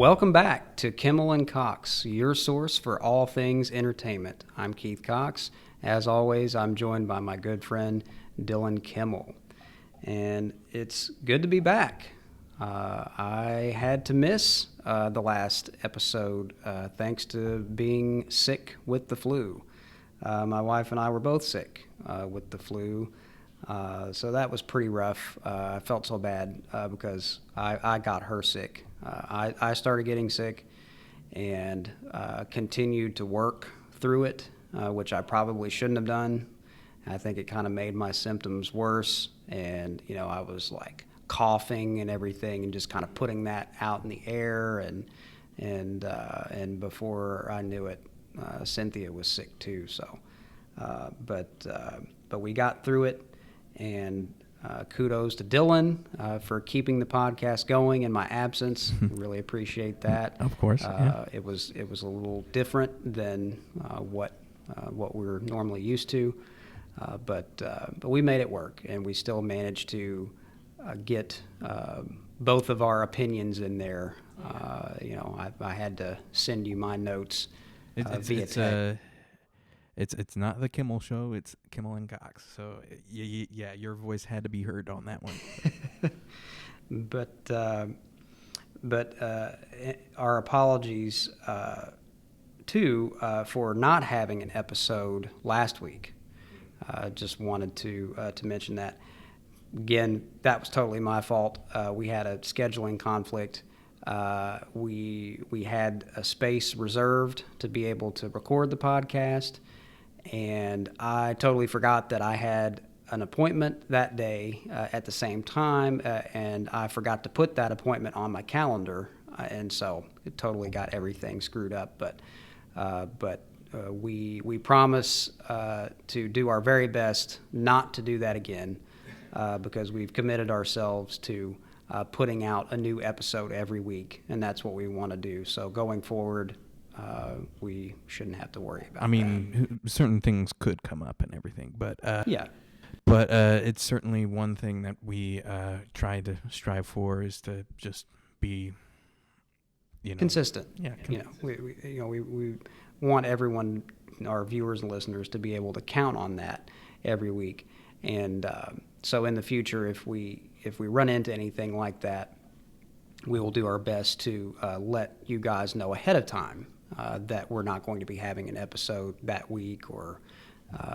Welcome back to Kimmell and Cox, your source for all things entertainment. I'm Keith Cox. As always, I'm joined by my good friend Dylan Kimmell. And it's good to be back. I had to miss the last episode thanks to being sick with the flu. My wife and I were both sick with the flu. So that was pretty rough. I felt so bad because I got her sick. I started getting sick and continued to work through it, which I probably shouldn't have done. I think it kind of made my symptoms worse, and I was like coughing and everything, and just kind of putting that out in the air, and before I knew it, Cynthia was sick too. So, but we got through it, and kudos to Dylan for keeping the podcast going in my absence. Really appreciate that. Of course. It was a little different than what we're normally used to, but we made it work, and we still managed to get both of our opinions in there. I had to send you my notes via text. It's not the Kimmel Show. It's Kimmel and Cox. So yeah, your voice had to be heard on that one. But our apologies too for not having an episode last week. Just wanted to mention that. Again, that was totally my fault. We had a scheduling conflict. We had a space reserved to be able to record the podcast, and I totally forgot that I had an appointment that day at the same time, and I forgot to put that appointment on my calendar, and so it totally got everything screwed up. But we promise to do our very best not to do that again, because we've committed ourselves to putting out a new episode every week, and that's what we want to do. So going forward, we shouldn't have to worry about that. Certain things could come up and everything, but yeah. But it's certainly one thing that we try to strive for is to just be, consistent. Yeah. We want everyone, our viewers and listeners, to be able to count on that every week. And so in the future, if we run into anything like that, we will do our best to let you guys know ahead of time that we're not going to be having an episode that week, or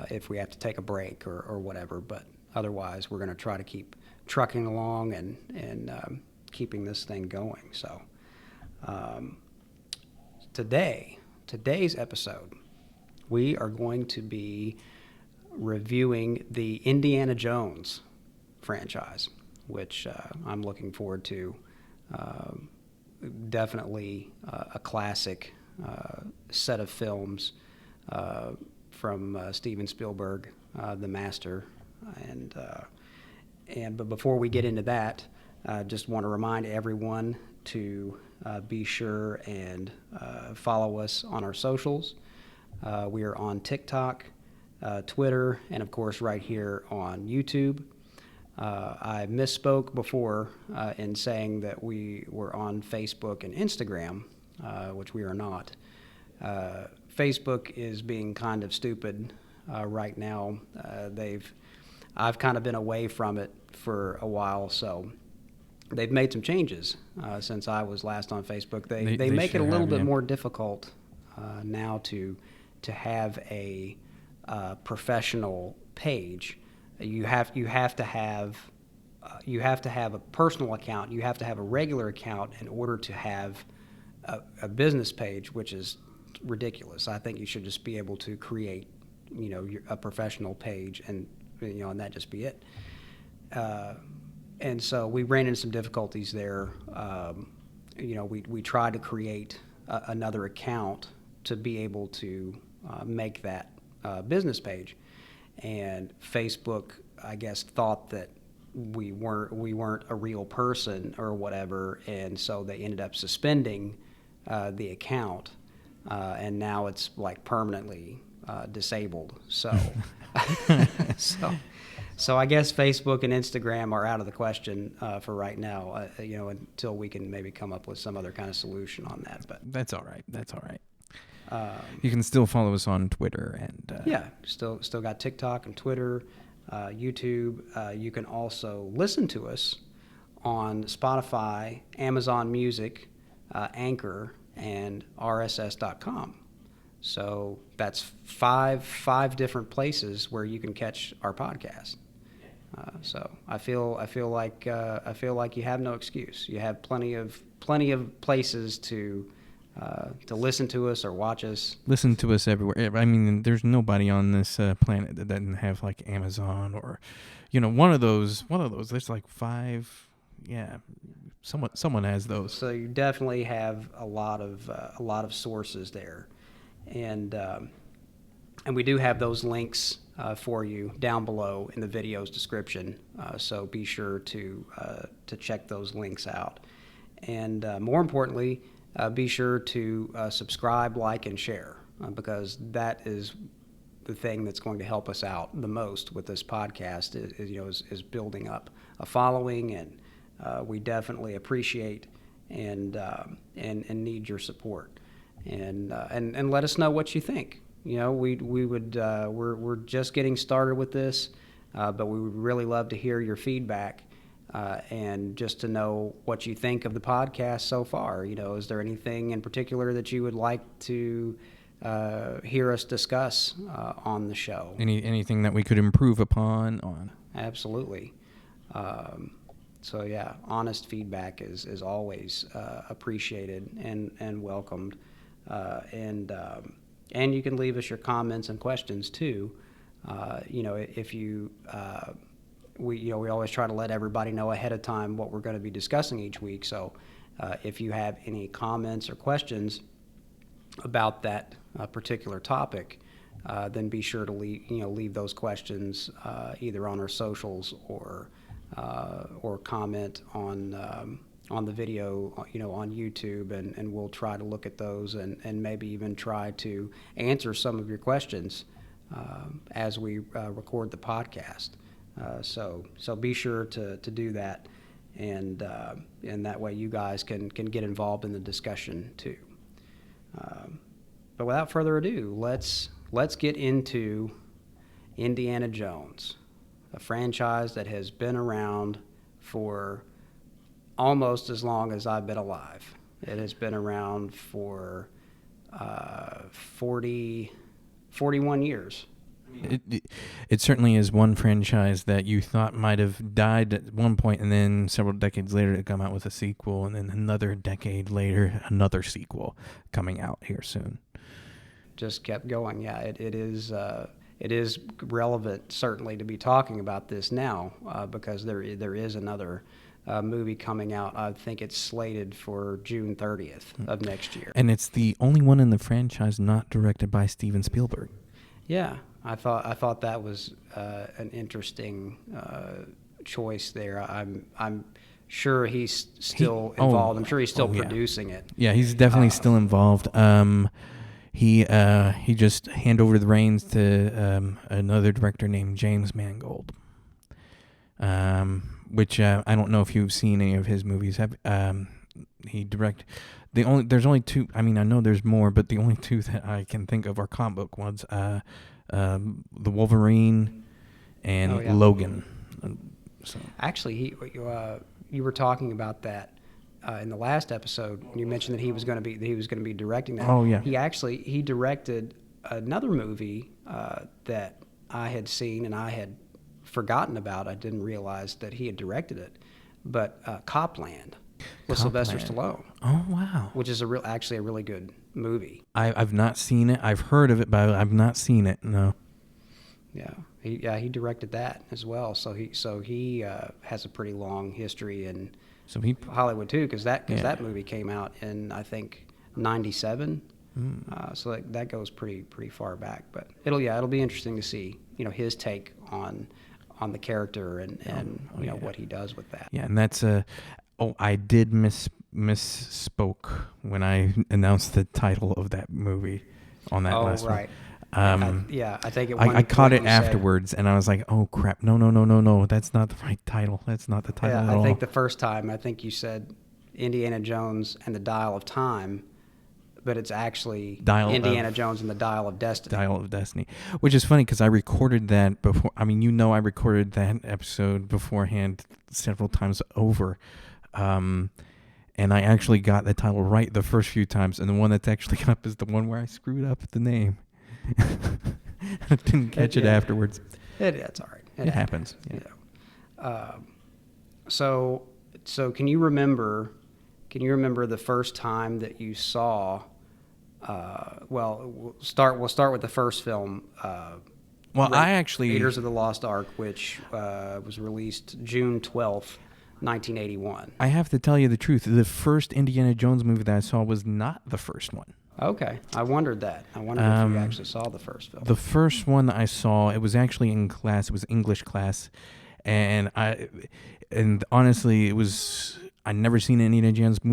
if we have to take a break or whatever. But otherwise, we're going to try to keep trucking along and keeping this thing going. So today's episode, we are going to be reviewing the Indiana Jones franchise, which I'm looking forward to. Definitely a classic set of films from Steven Spielberg, the master. But before we get into that, I just want to remind everyone to be sure and follow us on our socials. We are on TikTok, Twitter, and of course right here on YouTube. I misspoke before in saying that we were on Facebook and Instagram, which we are not. Facebook is being kind of stupid right now. I've kind of been away from it for a while, so they've made some changes since I was last on Facebook. They make it a little bit more difficult now to have a professional page. You have to have a personal account. You have to have a regular account in order to have a business page, which is ridiculous. I think you should just be able to create, a professional page, and and that just be it. And so we ran into some difficulties there. We tried to create another account to be able to make that business page, and Facebook, I guess, thought that we weren't a real person or whatever, and so they ended up suspending the account, and now it's like permanently disabled. So, So I guess Facebook and Instagram are out of the question for right now, until we can maybe come up with some other kind of solution on that. But that's all right. You can still follow us on Twitter and still got TikTok and Twitter, YouTube. You can also listen to us on Spotify, Amazon Music, Anchor, and RSS.com. So that's five different places where you can catch our podcast. So I feel like you have no excuse. You have plenty of places to listen to us or watch us. Listen to us everywhere. I mean, there's nobody on this planet that doesn't have like Amazon or, one of those. There's like 5. Yeah, someone has those. So you definitely have a lot of sources there, and we do have those links for you down below in the video's description. So be sure to check those links out, and more importantly, be sure to subscribe, like, and share because that is the thing that's going to help us out the most with this podcast. Is building up a following, and we definitely appreciate and need your support, and let us know what you think. We're just getting started with this, but we would really love to hear your feedback and just to know what you think of the podcast so far. Is there anything in particular that you would like to hear us discuss on the show? Anything that we could improve upon on? Absolutely. So yeah, honest feedback is always appreciated and welcomed, and you can leave us your comments and questions too. If you we always try to let everybody know ahead of time what we're going to be discussing each week. So if you have any comments or questions about that particular topic, then be sure to leave those questions either on our socials or comment on the video, on YouTube, and we'll try to look at those and maybe even try to answer some of your questions as we record the podcast. So be sure to do that, and that way you guys can get involved in the discussion too. But without further ado, let's get into Indiana Jones, a franchise that has been around for almost as long as I've been alive. It has been around for 41 years. It certainly is one franchise that you thought might have died at one point, and then several decades later to come out with a sequel, and then another decade later, another sequel coming out here soon. Just kept going. Yeah, it is relevant certainly to be talking about this now because there is another movie coming out. I think it's slated for June 30th of next year. And it's the only one in the franchise not directed by Steven Spielberg. Yeah, I thought that was an interesting choice there. I'm sure he's still involved. I'm sure he's still producing it. Yeah, he's definitely still involved. He just handed over the reins to another director named James Mangold. Which I don't know if you've seen any of his movies. He directed there's only 2. I mean, I know there's more, but the only 2 that I can think of are comic book ones. The Wolverine and Logan. So. Actually, you were talking about that in the last episode. You mentioned that he was going to be directing that. Oh yeah. He directed another movie that I had seen and I had forgotten about. I didn't realize that he had directed it, but Copland with Sylvester Stallone. Oh wow! Which is actually a really good movie. I've not seen it. I've heard of it, but I've not seen it. No. Yeah, he directed that as well. So he has a pretty long history in Hollywood too, because that movie came out in I think '97. So that goes pretty far back. But it'll be interesting to see his take on the character and what he does with that. Yeah, and that's I did misspoke when I announced the title of that movie on that last right. I think I caught it you said- afterwards, and I was like, "Oh crap! No! That's not the right title. That's not the title at I all." think the first time, I think you said Indiana Jones and the Dial of Time, but it's actually Indiana Jones and the Dial of Destiny. Dial of Destiny, which is funny because I recorded that before. I mean, I recorded that episode beforehand several times over, and I actually got the title right the first few times, and the one that's actually up is the one where I screwed up the name. I didn't catch it afterwards. It's all right. It happens. Yeah. So can you remember the first time that you saw? We'll start with the first film. Raiders of the Lost Ark, which was released June 12th, 1981. I have to tell you the truth. The first Indiana Jones movie that I saw was not the first one. Okay, I wondered that. I wondered if you actually saw the first film. The first one I saw, it was actually in class. It was English class, and honestly, it was. I'd never seen an Indiana Jones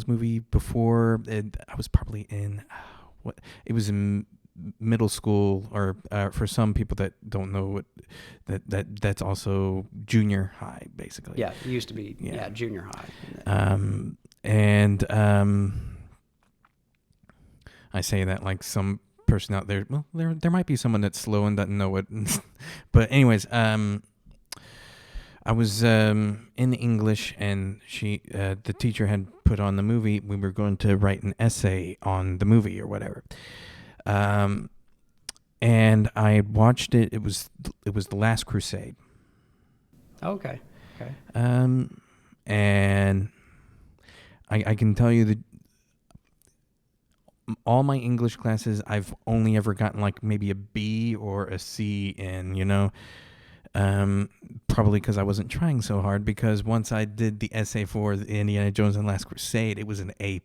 movie before. I was probably in it was in middle school, or for some people that don't know that's also junior high, basically. Yeah, it used to be junior high. I say that like some person out there. Well, there might be someone that's slow and doesn't know it, but anyways, I was in English, and the teacher had put on the movie. We were going to write an essay on the movie or whatever, and I watched it. It was The Last Crusade. Okay. And I can tell you that all my English classes, I've only ever gotten like maybe a B or a C in, probably because I wasn't trying so hard, because once I did the essay for the Indiana Jones and Last Crusade, it was an A+.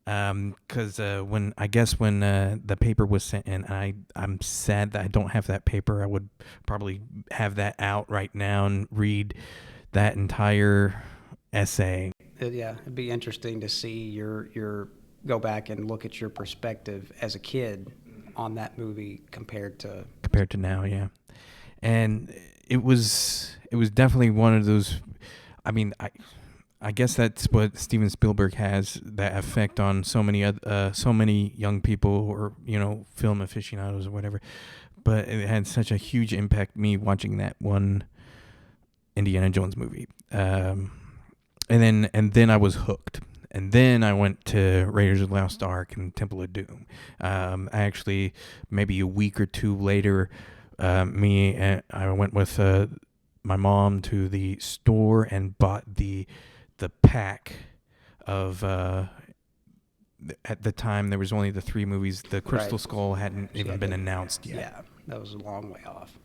Because when the paper was sent in, I'm sad that I don't have that paper. I would probably have that out right now and read that entire essay. It'd be interesting to see your go back and look at your perspective as a kid on that movie compared to now, yeah. And it was definitely one of those. I mean, I guess that's what Steven Spielberg has, that effect on so many young people, or film aficionados or whatever. But it had such a huge impact, me watching that one Indiana Jones movie. And then I was hooked. And then I went to Raiders of the Lost Ark and Temple of Doom. Actually, maybe a week or two later, I went with my mom to the store and bought the pack of. At the time, there was only the 3 movies. The Crystal Skull hadn't even been announced yet. Yeah, that was a long way off.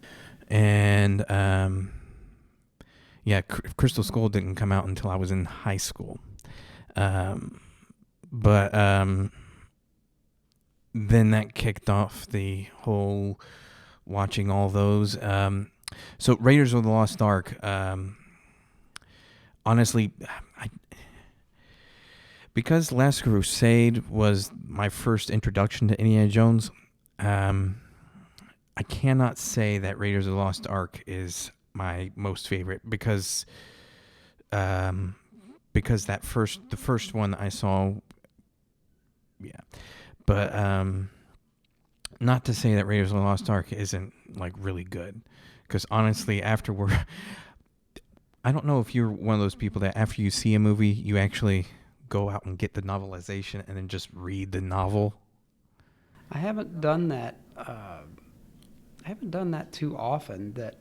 And Crystal Skull didn't come out until I was in high school. But then that kicked off the whole watching all those. So Raiders of the Lost Ark, honestly, because Last Crusade was my first introduction to Indiana Jones, I cannot say that Raiders of the Lost Ark is my most favorite, because the first one I saw, but not to say that Raiders of the Lost Ark isn't like really good, because honestly, afterward, I don't know if you're one of those people that after you see a movie, you actually go out and get the novelization and then just read the novel. I haven't done that. Too often that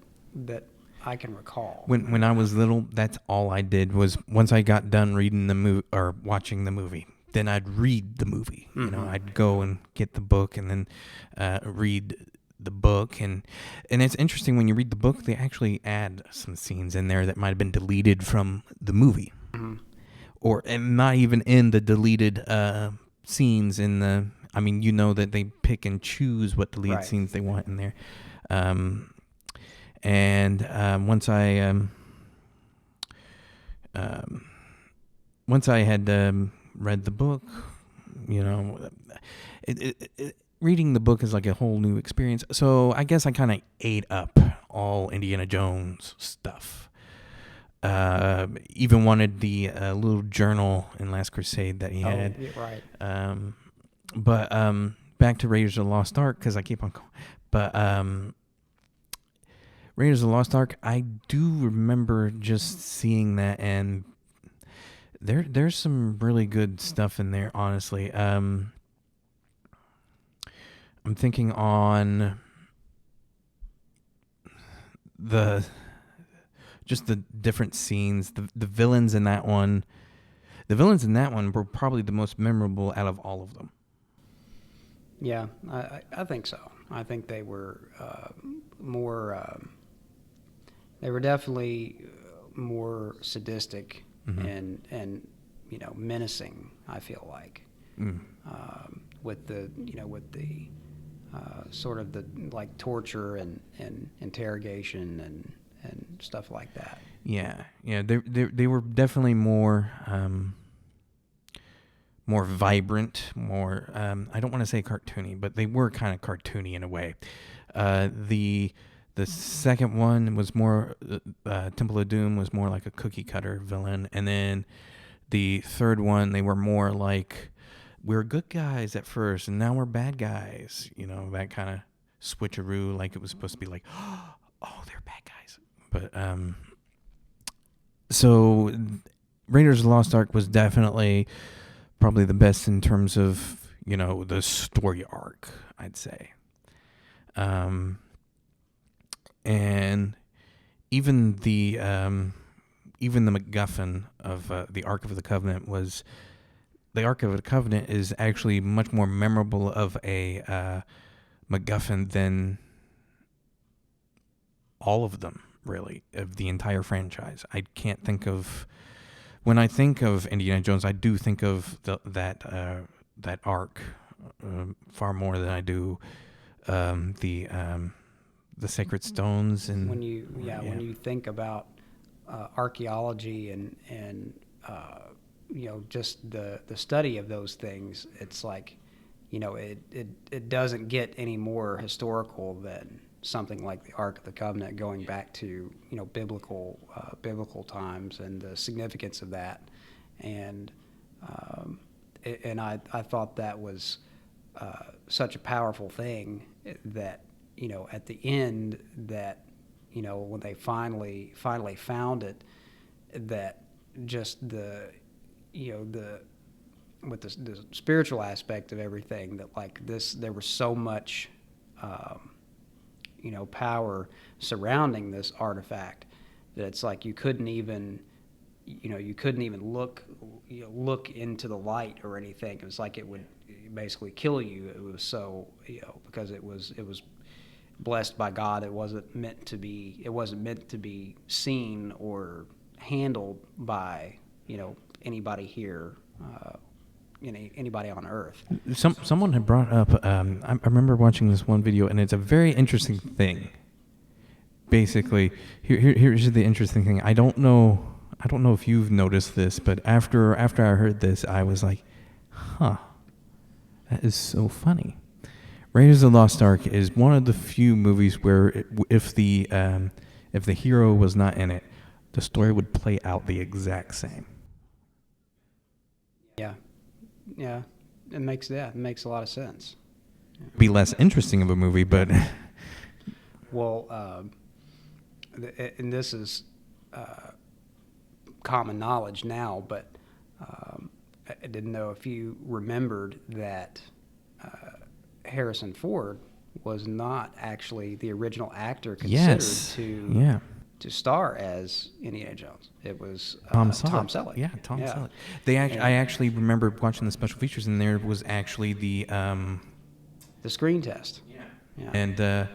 I can recall. When I was little, that's all I did was, once I got done reading the movie or watching the movie, then I'd read the movie. Mm-hmm. I'd go and get the book and then read the book. And it's interesting, when you read the book, they actually add some scenes in there that might have been deleted from the movie. Mm-hmm. And not even in the deleted scenes in the. I mean, that they pick and choose what deleted scenes they want in there. Once I had read the book, You know, reading the book is like a whole new experience. So I guess I kind of ate up all Indiana Jones stuff. Even wanted the little journal in Last Crusade that he had. Yeah, right. But back to Raiders of the Lost Ark, because I keep on going. But Raiders of the Lost Ark, I do remember just seeing that, and there's some really good stuff in there, honestly. I'm thinking on the different scenes, the villains in that one. The villains in that one were probably the most memorable out of all of them. Yeah, I think so. I think they were more. They were definitely more sadistic and menacing. I feel like with the sort of the like torture and interrogation and stuff like that. Yeah. They were definitely more more vibrant, more I don't want to say cartoony, but they were kind of cartoony in a way. The second one was more Temple of Doom was more like a cookie cutter villain, and then the third one they were more like, we're good guys at first and now we're bad guys, that kind of switcheroo, like it was supposed to be like, oh, they're bad guys. But so Raiders of the Lost Ark was definitely probably the best in terms of, the story arc, I'd say. And even the MacGuffin of the Ark of the Covenant was, the Ark of the Covenant is actually much more memorable of a MacGuffin than all of them, really, of the entire franchise. I can't think of, when I think of Indiana Jones, I do think of that arc far more than I do the sacred stones. And when you think about archaeology and just the study of those things, it's like, it doesn't get any more historical than something like the Ark of the Covenant, going back to biblical times and the significance of that, and I thought that was such a powerful thing that at the end, that when they finally found it, that just the with the spiritual aspect of everything, that like this, there was so much power surrounding this artifact that it's like you couldn't even look into the light or anything. It was like it would basically kill you. It was so, because it was blessed by God. It wasn't meant to be seen or handled by anybody here, anybody on Earth. Someone had brought up, I remember watching this one video, and it's a very interesting thing. Basically, here's the interesting thing. I don't know if you've noticed this, but after I heard this, I was like, huh, that is so funny. Raiders of the Lost Ark is one of the few movies where if the hero was not in it, the story would play out the exact same. Yeah, it makes a lot of sense. Be less interesting of a movie, but well, and this is common knowledge now, but I didn't know if you remembered that Harrison Ford was not actually the original actor considered to star as Indiana Jones. It was Tom Selleck. Yeah, Tom Selleck. I actually remember watching the special features, and there was actually the screen test. Yeah. And I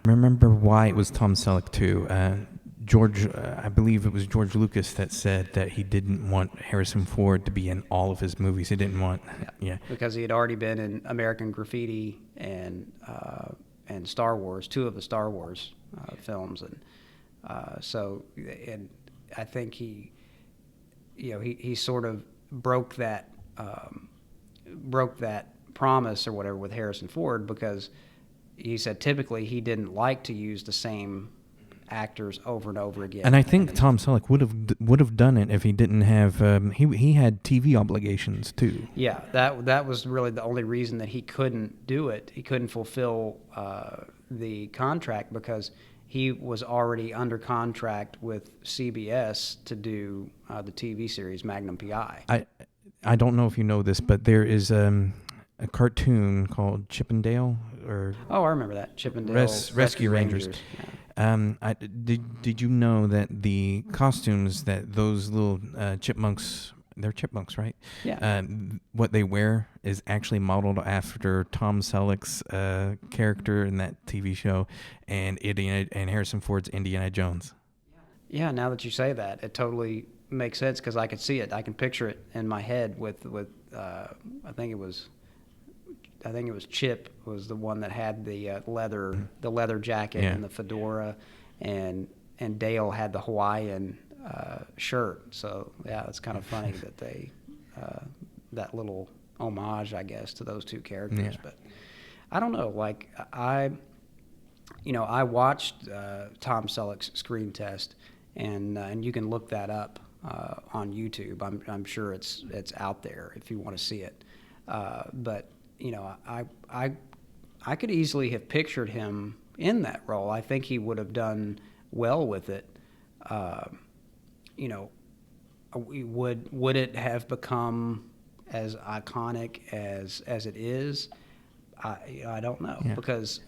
remember why it was Tom Selleck too. I believe it was George Lucas that said that he didn't want Harrison Ford to be in all of his movies. He didn't want, because he had already been in American Graffiti and Star Wars, 2 of the Star Wars films, and I think he sort of broke that broke that promise or whatever with Harrison Ford, because he said typically he didn't like to use the same actors over and over again. And I think Tom Selleck would have done it if he didn't have he had TV obligations too. Yeah, that was really the only reason that he couldn't do it. He couldn't fulfill the contract because he was already under contract with CBS to do the TV series Magnum PI. I don't know if you know this, but there is a cartoon called Chip and Dale, or I remember that Chippendale Rescue Rangers. Yeah. Did you know that the costumes that those little chipmunks, they're chipmunks, right? Yeah. What they wear is actually modeled after Tom Selleck's character in that TV show, and Harrison Ford's Indiana Jones. Yeah, now that you say that, it totally makes sense because I could see it. I can picture it in my head with I think it was Chip was the one that had the leather jacket and the fedora, and Dale had the Hawaiian shirt. So yeah, it's kind of funny that they that little homage, I guess, to those two characters. Yeah. But I don't know. Like I watched Tom Selleck's Screen Test, and you can look that up on YouTube. I'm sure it's out there if you want to see it. But I could easily have pictured him in that role. I think he would have done well with it. Would it have become as iconic as it is? I don't know, because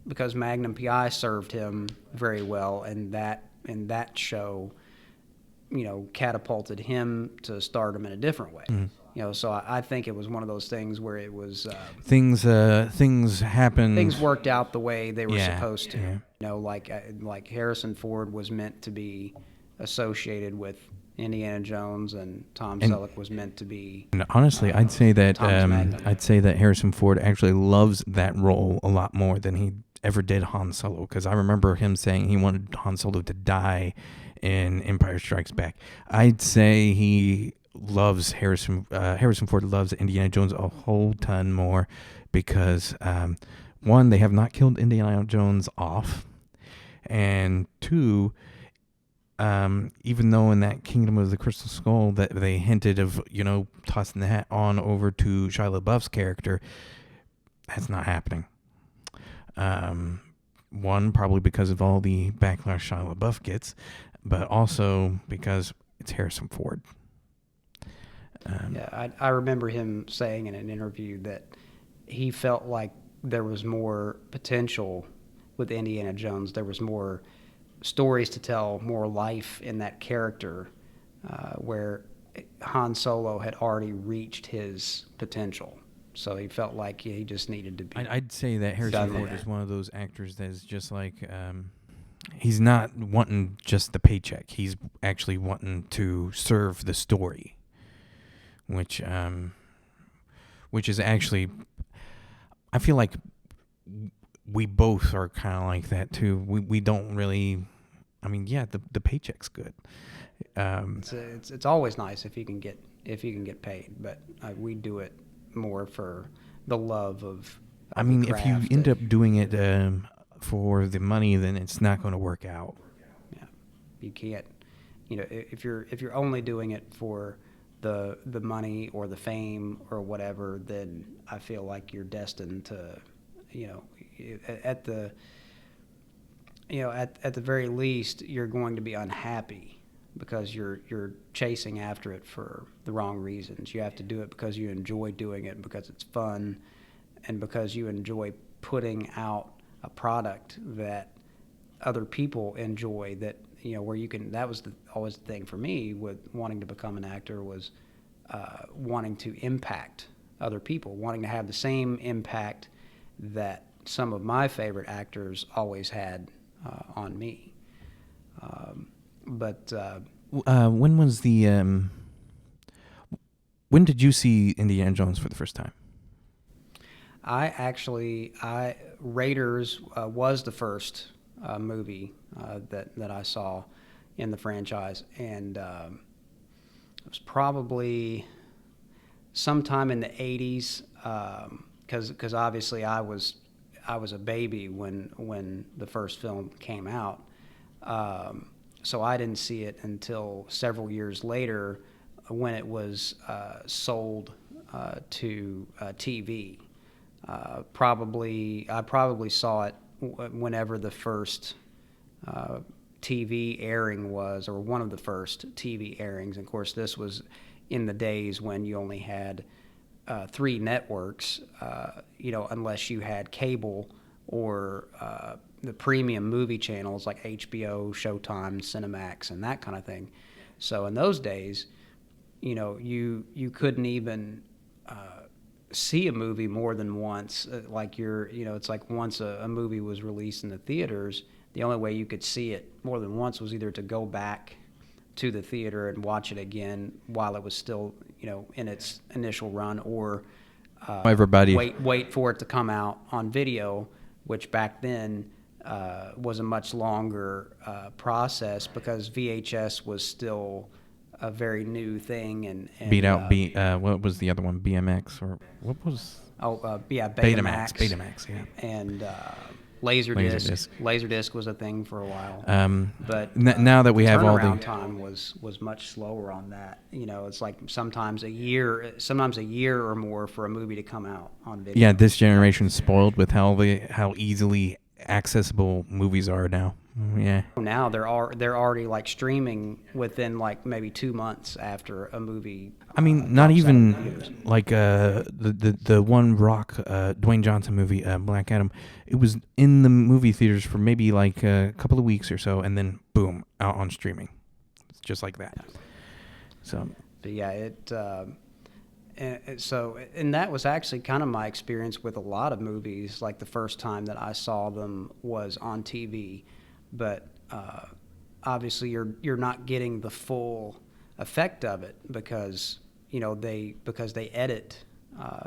because Magnum PI served him very well, and that show catapulted him to stardom in a different way. Mm-hmm. So I think it was one of those things where it was things happened. Things worked out the way they were supposed to. Yeah. Like Harrison Ford was meant to be associated with Indiana Jones, and Tom Selleck was meant to be. And honestly, I'd say that Harrison Ford actually loves that role a lot more than he ever did Han Solo, because I remember him saying he wanted Han Solo to die in Empire Strikes Back. I'd say he loves Harrison Ford loves Indiana Jones a whole ton more because one, they have not killed Indiana Jones off, and two, even though in that Kingdom of the Crystal Skull that they hinted of tossing the hat on over to Shia LaBeouf's character, that's not happening. One, probably because of all the backlash Shia LaBeouf gets, but also because it's Harrison Ford. I remember him saying in an interview that he felt like there was more potential with Indiana Jones. There was more stories to tell, more life in that character, where Han Solo had already reached his potential. So he felt like he just needed to be. I'd say that Harrison Ford is one of those actors that is just like, he's not wanting just the paycheck. He's actually wanting to serve the story, which is actually, I feel like we both are kind of like that too. We don't really, the paycheck's good. It's always nice if you can get paid, but we do it more for the love of the if you end up doing it for the money, then it's not going to work out. Yeah, you can't. If you're only doing it for the money or the fame or whatever, then I feel like you're destined to, at the very least, you're going to be unhappy because you're chasing after it for the wrong reasons. You have to do it because you enjoy doing it, because it's fun, and because you enjoy putting out a product that other people enjoy, that where you can. That was always the thing for me with wanting to become an actor, was wanting to impact other people, wanting to have the same impact that some of my favorite actors always had on me. When was the when did you see Indiana Jones for the first time? Raiders was the first movie that I saw in the franchise, and it was probably sometime in the 80s, because obviously I was a baby when the first film came out. So I didn't see it until several years later when it was sold to TV. I probably saw it whenever the first TV airing was, or one of the first TV airings. And of course, this was in the days when you only had 3 networks, unless you had cable or the premium movie channels like HBO, Showtime, Cinemax, and that kind of thing. So in those days, you couldn't even see a movie more than once. It's like once a movie was released in the theaters, the only way you could see it more than once was either to go back to the theater and watch it again while it was still, in its initial run, or wait for it to come out on video, which back then was a much longer process because VHS was still a very new thing. And beat out what was the other one? BMX, or what was? Betamax. Betamax, yeah. And Laserdisc was a thing for a while. But now that we have all the turnaround time was much slower on that. It's like sometimes a year or more for a movie to come out on video. Yeah, this generation's spoiled with how easily accessible movies are now. Yeah. Now they're already like streaming within like maybe 2 months after a movie. I mean, not even like the one Rock Dwayne Johnson movie, Black Adam. It was in the movie theaters for maybe like a couple of weeks or so, and then boom, out on streaming. It's just like that. So. But yeah, and that was actually kind of my experience with a lot of movies. Like the first time that I saw them was on TV. But obviously, you're not getting the full effect of it because they edit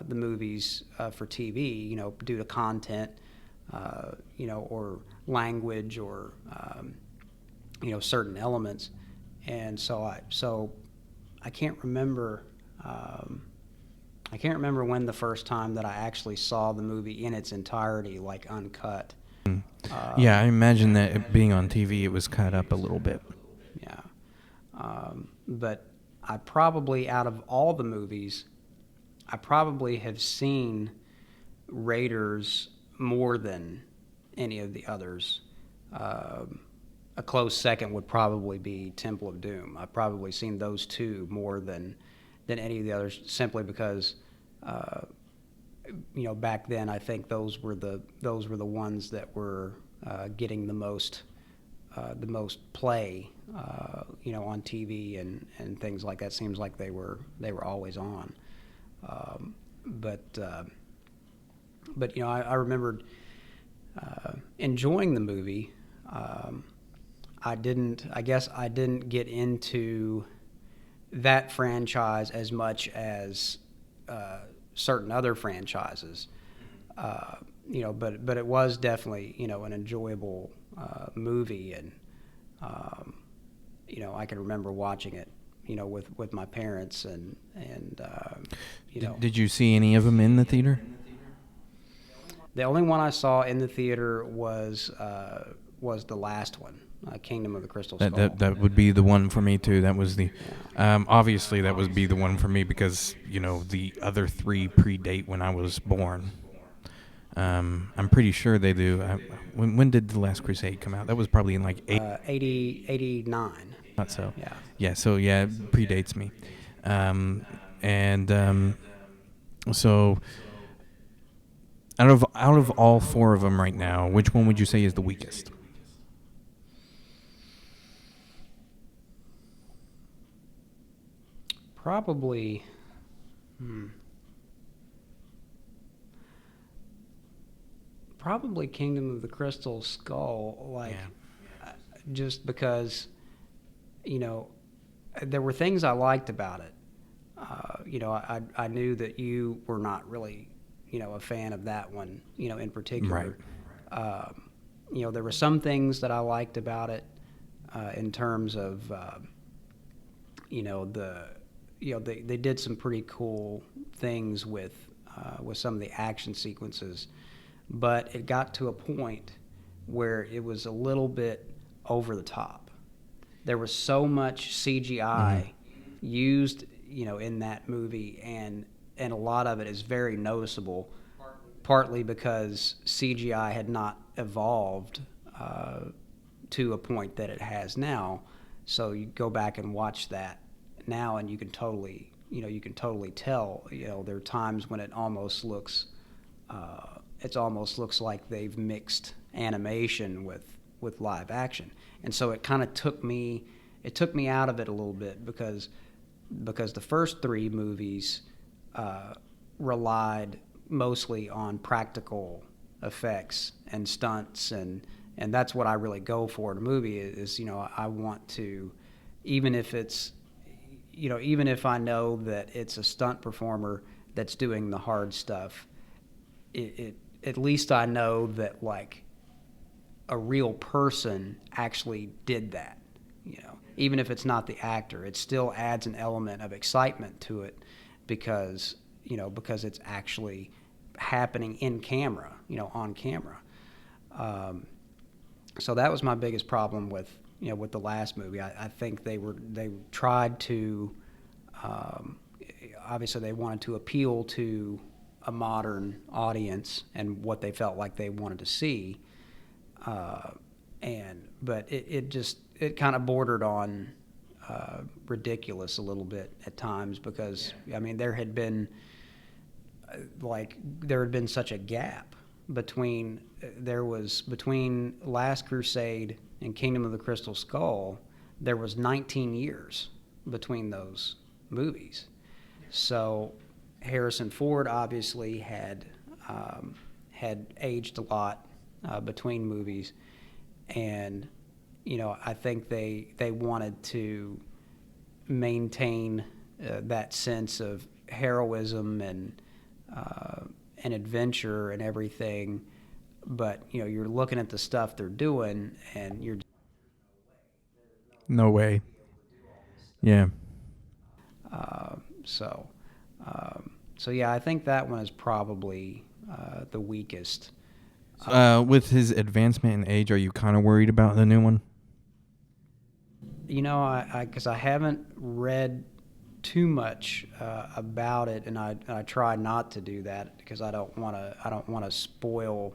the movies for TV, due to content, or language, or certain elements, and so I can't remember. I can't remember when the first time that I actually saw the movie in its entirety, like uncut. Yeah, I imagine that it being on TV, it was cut up a little bit. Yeah. But I probably, out of all the movies, I probably have seen Raiders more than any of the others. A close second would probably be Temple of Doom. I've probably seen those two more than any of the others, simply because back then I think those were the ones that were getting the most play, on TV and things like that. Seems like they were always on. But I remembered enjoying the movie. I guess I didn't get into that franchise as much as certain other franchises, but it was definitely, an enjoyable movie, and I can remember watching it, with my parents, and Did you see any of them in the theater? The only one I saw in the theater was the last one, Kingdom of the Crystal Skull. That would be the one for me too. That was the obviously that would be the one for me because the other 3 predate when I was born. I'm pretty sure they do. When did The Last Crusade come out? That was probably in like 89. Not so. Yeah. Yeah. So yeah, it predates me. So out of all 4 of them right now, which one would you say is the weakest? Probably. Probably Kingdom of the Crystal Skull, just because, there were things I liked about it. I knew that you were not really, a fan of that one, in particular. Right. There were some things that I liked about it, in terms of, they did some pretty cool things with some of the action sequences, but it got to a point where it was a little bit over the top. There was so much CGI used, in that movie, and a lot of it is very noticeable, partly because CGI had not evolved to a point that it has now. So you go back and watch that now, and you can totally tell. There are times when it almost looks like they've mixed animation with live action, and so it kind of took me out of it a little bit, because the first three movies relied mostly on practical effects and stunts, and that's what I really go for in a movie. Is I want to, even if I know that it's a stunt performer that's doing the hard stuff, at least I know that like a real person actually did that. Even if it's not the actor, it still adds an element of excitement to it, because it's actually happening in camera, on camera. So that was my biggest problem with the last movie. I think they tried to, obviously they wanted to appeal to a modern audience and what they felt like they wanted to see, but it kind of bordered on ridiculous a little bit at times, because there had been such a gap between Last Crusade and Kingdom of the Crystal Skull. There was 19 years between those movies. So Harrison Ford obviously had aged a lot between movies, and I think they wanted to maintain that sense of heroism and adventure and everything, but you're looking at the stuff they're doing, and you're no way. Yeah. So yeah, I think that one is probably the weakest. With his advancement in age, are you kind of worried about the new one? Because I haven't read too much about it, and I try not to do that, because I don't want to spoil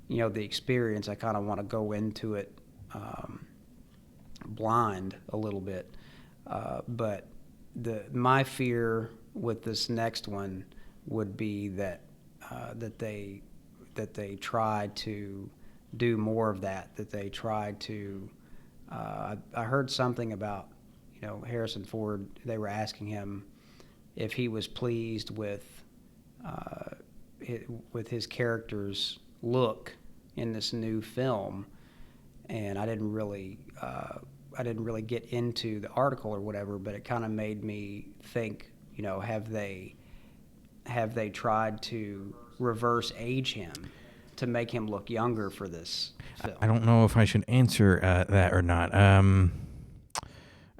the experience. I kind of want to go into it blind a little bit, but my fear with this next one would be that they try to do more of that they try to I heard something about Harrison Ford. They were asking him if he was pleased with his character's look in this new film, and I didn't really get into the article or whatever, but it kind of made me think, have they tried to reverse age him to make him look younger for this film? I don't know if I should answer that or not.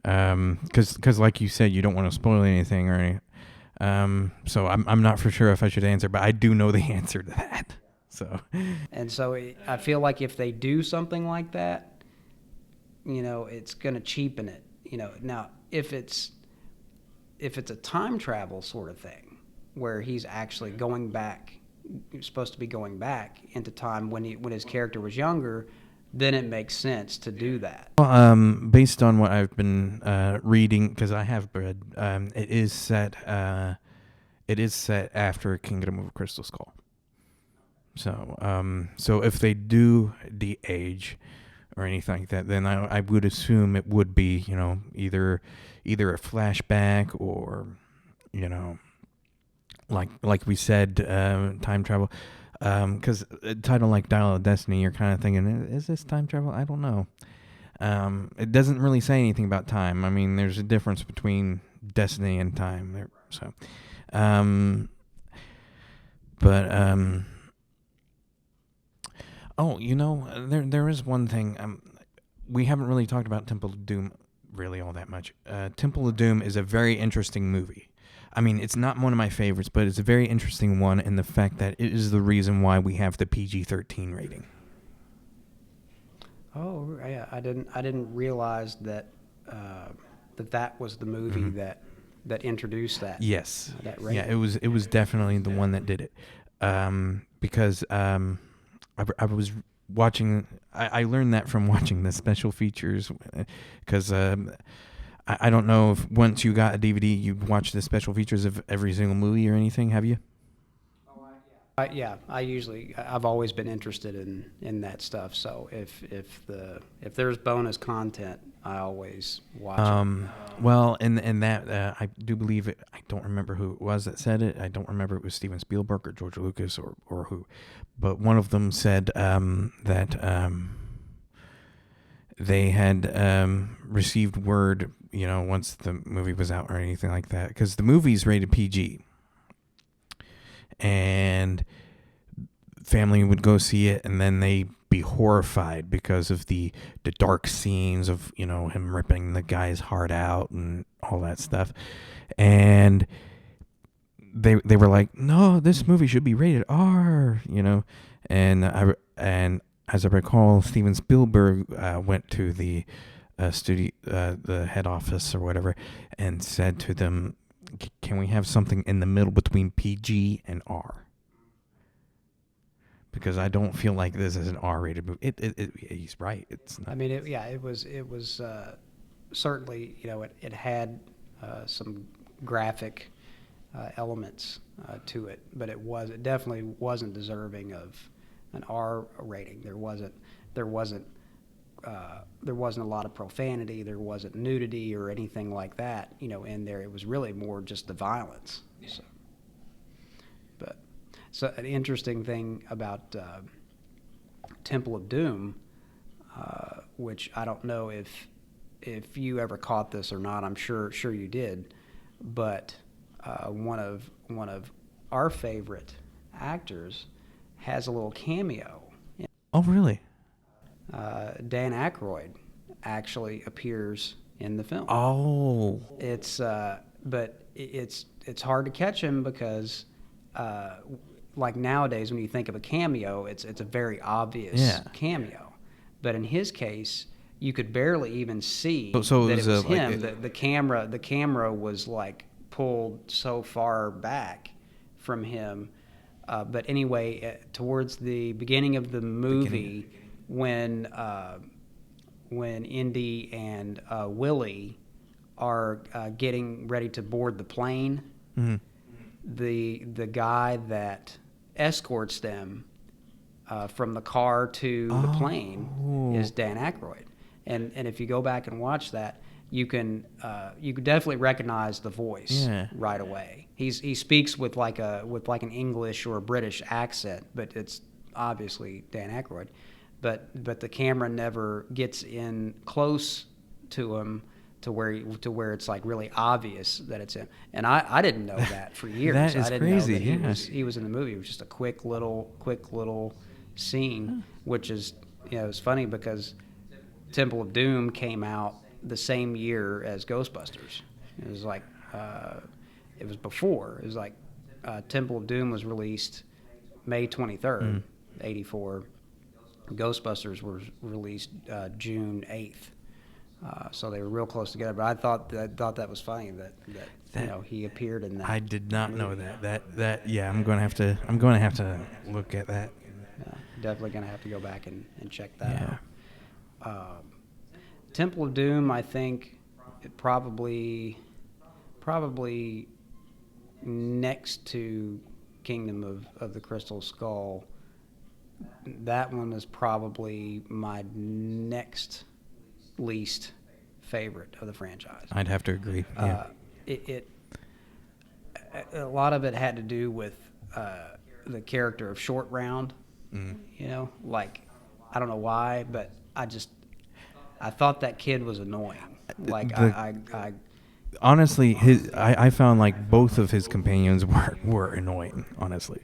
Because like you said, you don't want to spoil anything or anything. So I'm not for sure if I should answer, but I do know the answer to that. So I feel like if they do something like that, it's going to cheapen it. Now if it's a time travel sort of thing where he's actually going back, supposed to be going back into time when his character was younger, then it makes sense to do that. Well, based on what I've been reading, because I have read, it is set after Kingdom of Crystal Skull. So if they do de-age or anything like that, then I would assume it would be either a flashback or like we said, time travel. Because a title like Dial of Destiny, you're kind of thinking, is this time travel? I don't know. It doesn't really say anything about time. I mean, there's a difference between destiny and time there. So, there is one thing. We haven't really talked about Temple of Doom really all that much. Temple of Doom is a very interesting movie. I mean, it's not one of my favorites, but it's a very interesting one in the fact that it is the reason why we have the PG-13 rating. Oh, yeah. I didn't realize that that was the movie that introduced that. Yes. That rating. Yeah, it was definitely the one that did it. Because I was watching. I learned that from watching the special features, because I don't know if once you got a DVD, you'd watch the special features of every single movie or anything. Have you? Yeah, I've always been interested in that stuff. So if there's bonus content, I always watch it. Well, and that I do believe it. I don't remember who it was that said it. I don't remember if it was Steven Spielberg or George Lucas or who, but one of them said that they had received word, once the movie was out or anything like that, because the movie's rated PG. And family would go see it, and then they'd be horrified because of the dark scenes of him ripping the guy's heart out and all that stuff. And they were like, no, this movie should be rated R, And as I recall, Steven Spielberg went to the studio, the head office or whatever, and said to them, can we have something in the middle between PG and R? Because I don't feel like this is an R-rated movie. He's right. It's not. I mean, it was certainly, it had some graphic elements to it, but it definitely wasn't deserving of an R rating. There wasn't a lot of profanity. There wasn't nudity or anything like that, in there. It was really more just the violence. So an interesting thing about Temple of Doom, which I don't know if you ever caught this or not. I'm sure you did, but one of our favorite actors has a little cameo. Oh, really? Dan Aykroyd actually appears in the film. Oh. But it's hard to catch him because, like nowadays, when you think of a cameo, it's a very obvious cameo. But in his case, you could barely even see that it was him. The camera was like pulled so far back from him. But anyway, towards the beginning of the movie, when Indy and Willie are getting ready to board the plane, the guy that escorts them from the car to the plane is Dan Aykroyd. And if you go back and watch that, you can definitely recognize the voice right away. He speaks with like an English or a British accent, but it's obviously Dan Aykroyd. But the camera never gets in close to him to where it's like really obvious that it's him. And I didn't know that for years. That is I didn't crazy. know that he was in the movie. It was just a quick little scene, which is it's funny because Temple of Doom came out the same year as Ghostbusters. It was like it was before. It was like Temple of Doom was released May 23rd, 84. Ghostbusters was released June 8th. So they were real close together. But I thought that was funny that he appeared in that. I did not know that. I'm going to have to look at that. Yeah, definitely going to have to go back and check that out. Temple of Doom, I think, it probably next to Kingdom of the Crystal Skull. That one is probably my next least favorite of the franchise. I'd have to agree. Yeah. A lot of it had to do with the character of Short Round. Like I don't know why, but I thought that kid was annoying. Like I honestly, I found like both of his companions were annoying. Honestly.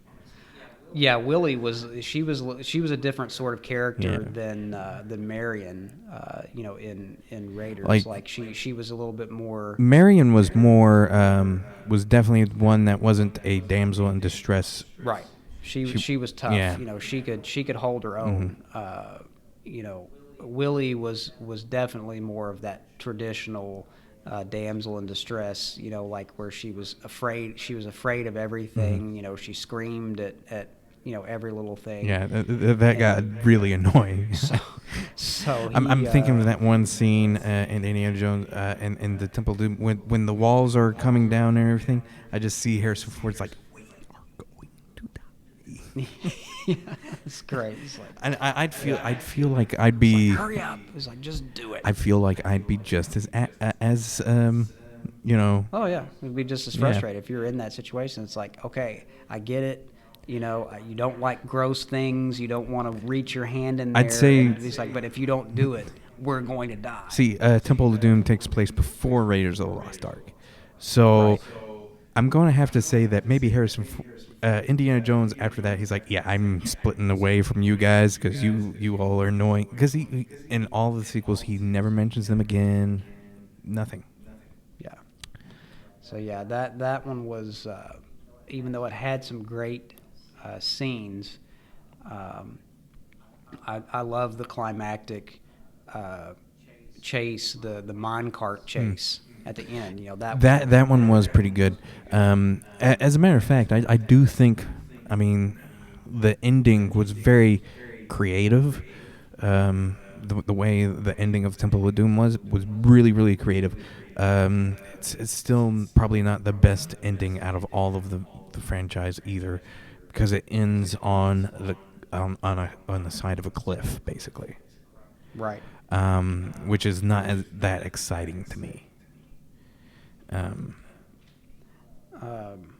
Yeah, Willie was she was a different sort of character Yeah. than Marion, in Raiders. Like Like she was a little bit more. Marion was more was definitely one that wasn't a damsel in distress. Right. She, She was tough. yeah. She could hold her Hmm. own. Willie was definitely more of that traditional damsel in distress. Like where she was afraid. She was afraid of everything. Hmm. She screamed at every little thing. Yeah, that got And really annoying. so I'm he. thinking of that one scene in Indiana Jones in the Temple of Doom when the walls are coming down and everything. I just see Harrison Ford's like, we are going to die. Yeah, it's great. It's like, And I'd feel like I'd be. hurry up! It's like just do it. I feel like I'd be just as Oh yeah, it'd be just as Yeah. frustrated if you're in that situation. It's like, okay, I get it. You don't like gross things. You don't want to reach your hand in there. I'd say- and it's like, but if you don't do it, we're going to die. See, Temple of Doom takes place before Raiders of the Lost Ark, so Right. I'm going to have to say that maybe Indiana Jones after that he's like, yeah, I'm splitting away from you guys because you all are annoying. Because he in all the sequels he never mentions them again, nothing. Yeah. So yeah, that one was, even though it had some great scenes, I love the climactic chase, the minecart chase at the end. That one was pretty good. As a matter of fact, I do think, I mean, the ending was very creative. The way the ending of Temple of Doom was really, really creative. It's still probably not the best ending out of all of the franchise either, because it ends on the side of a cliff, basically. Right. Which is not that exciting to me.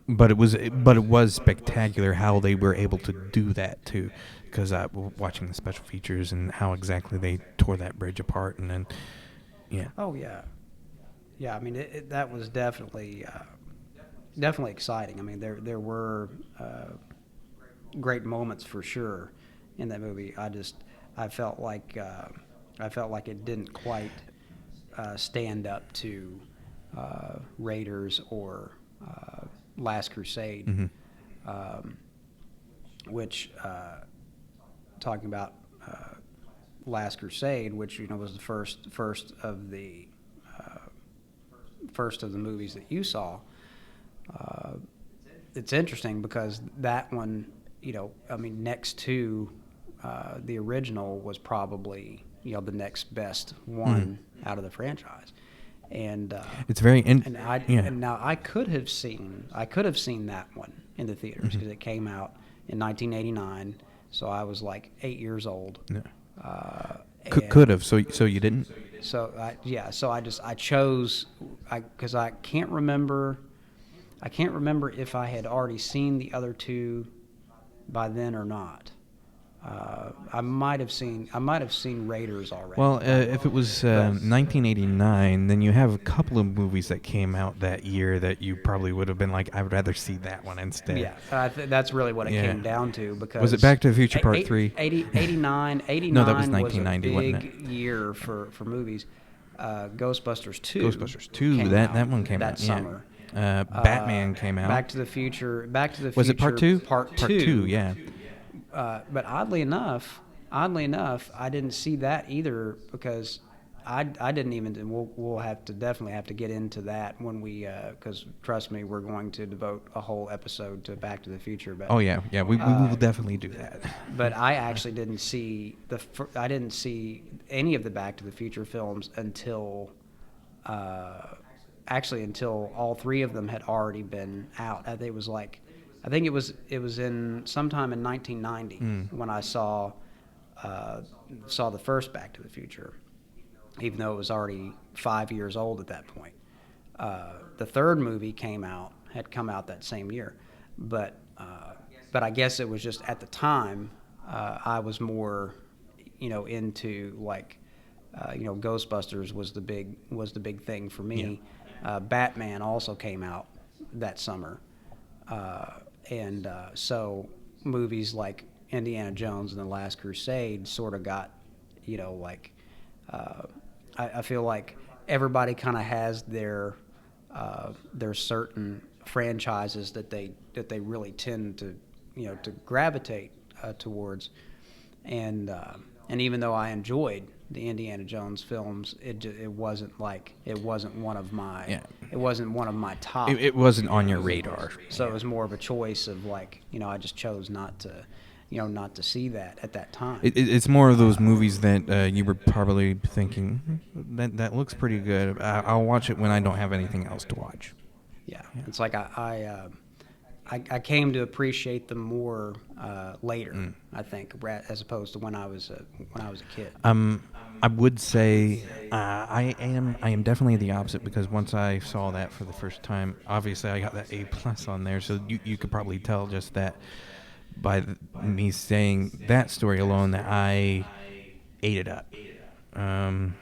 But it was spectacular how they were able to do that too, because watching the special features and how exactly they tore that bridge apart, and then yeah. Oh yeah. Yeah, I mean that was definitely exciting. I mean there were great moments for sure in that movie. I felt like it didn't quite stand up to Raiders or Last Crusade, Mm-hmm. which talking about Last Crusade, which was the first of the movies that you saw. It's interesting because that one, I mean, next to the original was probably the next best one out of the franchise. And It's very and now I could have seen that one in the theaters because it came out in 1989, so I was like 8 years old. No. And Could have. So you didn't. So I chose because I can't remember if I had already seen the other two by then or not. I might have seen Raiders already. Well, if it was 1989, then you have a couple of movies that came out that year that you probably would have been like, I would rather see that one instead. Yeah, that's really what it came down to. Because Was it Back to the Future Part 3? 89 No, that was 1990, was a wasn't big year for movies. Ghostbusters 2. Ghostbusters 2, came that out one came that out, summer. yeah. Batman came out. Back to the Future. Was it Part 2? Part 2. Part 2, yeah. But oddly enough, I didn't see that either because I didn't even. We'll definitely have to get into that when we because trust me, we're going to devote a whole episode to Back to the Future. But Oh yeah, we will definitely do that. but I actually didn't see any of the Back to the Future films until until all three of them had already been out. I think it was in sometime in 1990 when I saw the first Back to the Future, even though it was already 5 years old at that point. The third movie had come out that same year, but I guess it was just at the time I was more into like Ghostbusters was the big thing for me. Yeah. Batman also came out that summer. So movies like Indiana Jones and the Last Crusade sort of got, like, I feel like everybody kind of has their certain franchises that they really tend to, to gravitate towards, and even though I enjoyed the Indiana Jones films, it wasn't one of my it wasn't one of my top. It wasn't on your radar. So it was more of a choice of, like, I just chose not to see that at that time. It's more of those movies that you were probably thinking, that looks pretty good. I'll watch it when I don't have anything else to watch. Yeah. It's like I came to appreciate them more later, I think, as opposed to when I was a kid. I would say I am definitely the opposite, because once I saw that for the first time, obviously I got that A+ on there, so you could probably tell just that by me saying that story alone that I ate it up. And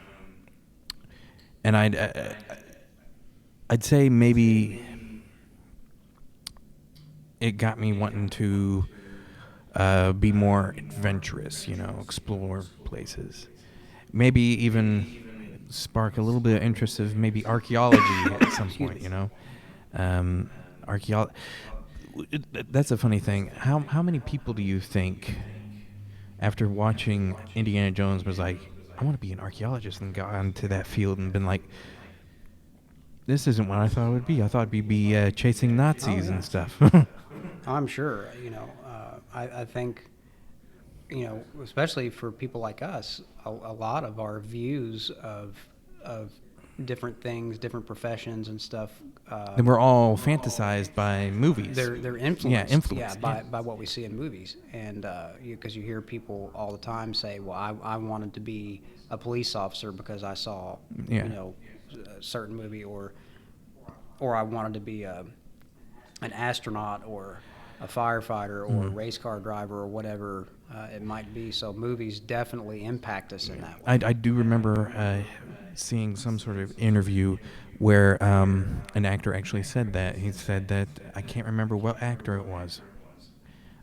I'd say maybe it got me wanting to be more adventurous, explore places. Maybe even spark a little bit of interest of maybe archaeology at some point, That's a funny thing. How many people do you think, after watching Indiana Jones, was like, I want to be an archaeologist, and got onto that field and been like, this isn't what I thought it would be. I thought we'd be chasing Nazis and stuff. I'm sure. I think, especially for people like us, a lot of our views of different things, different professions and stuff. They were all fantasized by movies. They're influenced. By what we see in movies, and because you hear people all the time say, "Well, I wanted to be a police officer because I saw, a certain movie," or I wanted to be an astronaut or a firefighter or a race car driver or whatever it might be. So movies definitely impact us in that way. I do remember seeing some sort of interview where an actor actually said that. He said that, I can't remember what actor it was.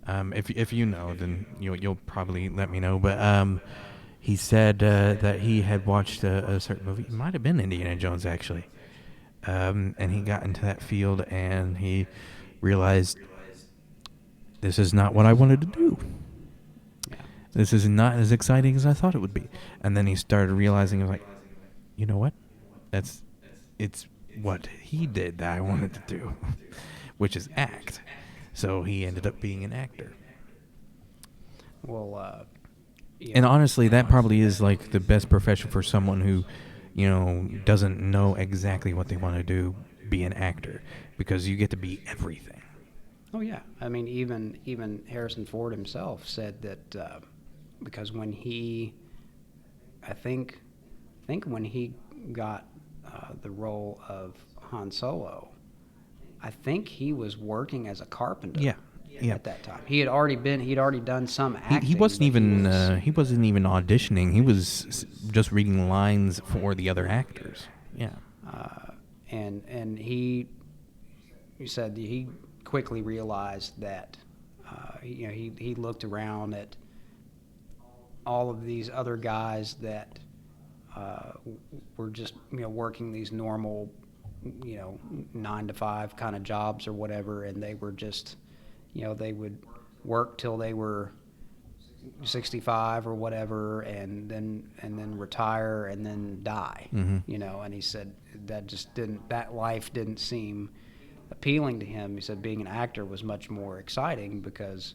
If you know, then you'll probably let me know. But he said that he had watched a certain movie. It might have been Indiana Jones, actually. And he got into that field and he realized, this is not what I wanted to do. This is not as exciting as I thought it would be. And then he started realizing, he was like, you know what? It's what he did that I wanted to do, which is act. So he ended up being an actor. Well, and honestly, that probably is like the best profession for someone who, doesn't know exactly what they want to do, be an actor, because you get to be everything. Oh yeah, I mean, even Harrison Ford himself said that because when I think when he got the role of Han Solo, I think he was working as a carpenter. Yeah. At that time, he'd already done some acting. He wasn't even auditioning. He was just reading lines for the other actors. Yeah. And he said he quickly realized that he looked around at all of these other guys that were just working these normal 9-to-5 kind of jobs or whatever, and they were just they would work till they were 65 or whatever, and then retire and then die. Mm-hmm. And he said that life didn't seem appealing to him. He said being an actor was much more exciting because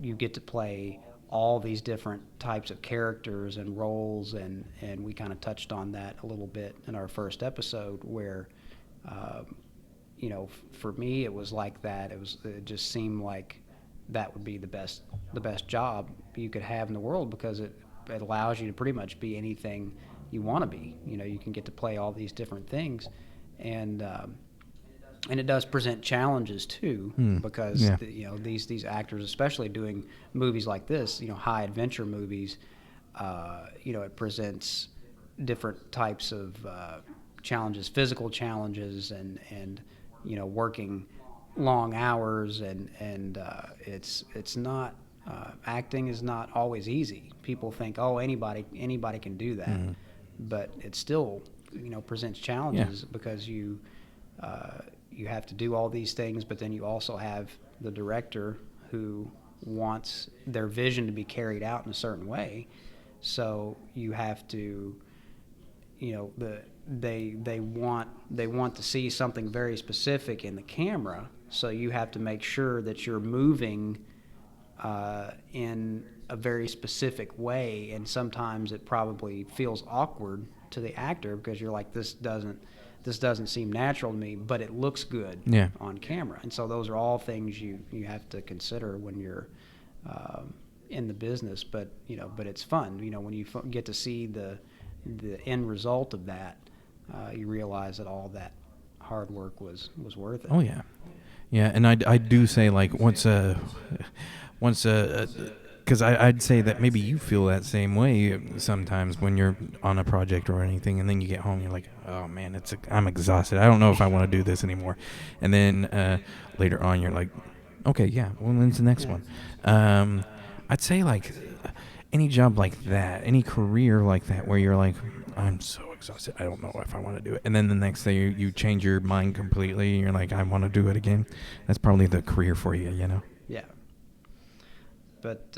you get to play all these different types of characters and roles, and we kind of touched on that a little bit in our first episode where for me it was like that. It just seemed like that would be the best job you could have in the world, because it allows you to pretty much be anything you want to be. You can get to play all these different things, and it does present challenges too, because these actors, especially doing movies like this, high adventure movies, it presents different types of challenges, physical challenges, and working long hours, and it's not acting is not always easy. People think, oh, anybody can do that, but it still presents challenges because you have to do all these things, but then you also have the director who wants their vision to be carried out in a certain way. So you have to, they want to see something very specific in the camera. So you have to make sure that you're moving in a very specific way, and sometimes it probably feels awkward to the actor because you're like, this doesn't seem natural to me, but it looks good on camera. And so those are all things you have to consider when you're in the business. But it's fun. When you get to see the end result of that, you realize that all that hard work was worth it. Oh yeah, yeah. And I do say, like, once because I'd say that maybe you feel that same way sometimes when you're on a project or anything, and then you get home, you're like, oh man, I'm exhausted. I don't know if I want to do this anymore. And then later on, you're like, okay, yeah, well, when's the next one? I'd say, like, any job like that, any career like that, where you're like, I'm so exhausted, I don't know if I want to do it. And then the next day you change your mind completely, and you're like, I want to do it again. That's probably the career for you, Yeah. But,